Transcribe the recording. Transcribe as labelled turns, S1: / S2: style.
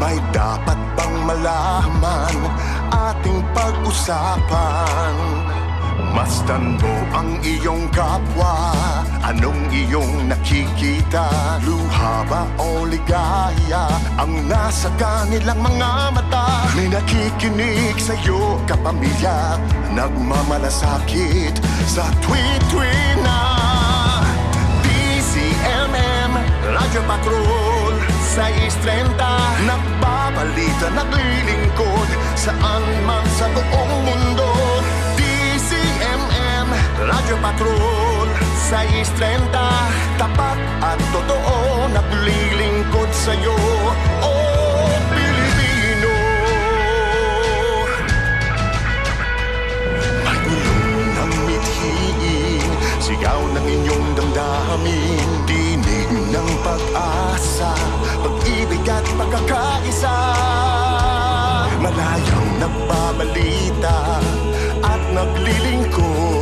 S1: May dapat bang malaman ating pag-usapan? Masdan mo ang iyong kapwa, anong iyong nakikita? Luha ba o ligaya ang nasa kanilang mga mata? May nakikinig sa'yo kapamilya, nagmamalasakit sa tweet-tweet na DZMM Radyo Patrol 630, nagbabalita, naglilingkod saan man sa buong mundo. DZMM Radyo Patrol 630, tapat at totoo, naglilingkod sa'yo, oh Pilipino. Magulong ng mithiin, sigaw ng inyong damdamin, dinig ng pag-asa, pag-ibig at pagkakaisa. Malayang nagbabalita at naglilingkod